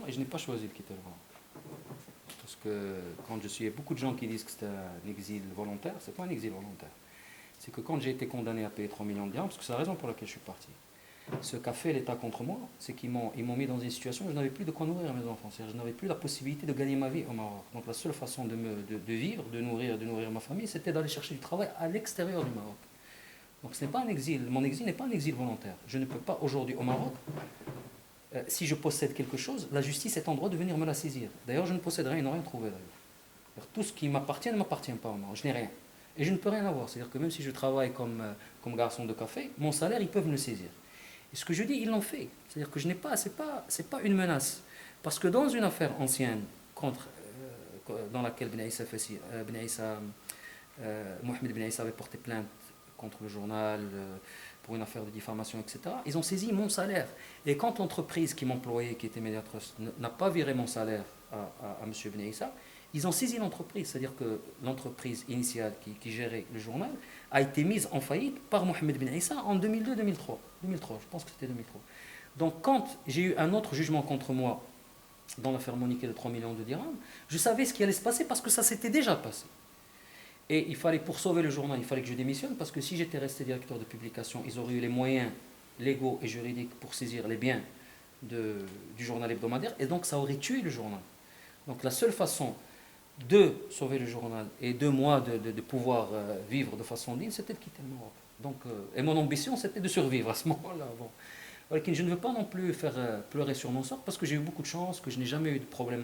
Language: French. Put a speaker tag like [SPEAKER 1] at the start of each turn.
[SPEAKER 1] et je n'ai pas choisi de quitter le Maroc. Parce que quand je suis, il y a beaucoup de gens qui disent que c'est un exil volontaire, c'est pas un exil volontaire. C'est que quand j'ai été condamné à payer 3 millions de dirhams, parce que c'est la raison pour laquelle je suis parti, ce qu'a fait l'État contre moi, c'est qu'ils m'ont mis dans une situation où je n'avais plus de quoi nourrir mes enfants. C'est-à-dire je n'avais plus la possibilité de gagner ma vie au Maroc. Donc la seule façon de vivre, de nourrir ma famille, c'était d'aller chercher du travail à l'extérieur du Maroc. Donc ce n'est pas un exil. Mon exil n'est pas un exil volontaire. Je ne peux pas aujourd'hui au Maroc, si je possède quelque chose, la justice est en droit de venir me la saisir. D'ailleurs, je ne possède rien, ils n'ont rien trouvé d'ailleurs. Tout ce qui m'appartient ne m'appartient pas au Maroc. Je n'ai rien. Et je ne peux rien avoir. C'est-à-dire que même si je travaille comme garçon de café, mon salaire, ils peuvent me le saisir. Et ce que je dis, ils l'ont fait. C'est-à-dire que je n'ai pas, c'est pas une menace. Parce que dans une affaire ancienne dans laquelle Mohamed Ben Issa avait porté plainte contre le journal pour une affaire de diffamation, etc., ils ont saisi mon salaire. Et quand l'entreprise qui m'employait, qui était Mediatrust, n'a pas viré mon salaire à M. Ben Issa, ils ont saisi l'entreprise. C'est-à-dire que l'entreprise initiale qui gérait le journal a été mise en faillite par Mohamed Ben Issa en 2002-2003. 2003, je pense que c'était 2003. Donc quand j'ai eu un autre jugement contre moi dans l'affaire Monique de 3 millions de dirhams, je savais ce qui allait se passer parce que ça s'était déjà passé. Et il fallait, pour sauver le journal, il fallait que je démissionne parce que si j'étais resté directeur de publication, ils auraient eu les moyens légaux et juridiques pour saisir les biens du journal hebdomadaire et donc ça aurait tué le journal. Donc la seule façon de sauver le journal et de moi de pouvoir vivre de façon digne, c'était de quitter le Maroc. Donc, et mon ambition, c'était de survivre à ce moment-là. Bon. Je ne veux pas non plus faire pleurer sur mon sort parce que j'ai eu beaucoup de chance, que je n'ai jamais eu de problème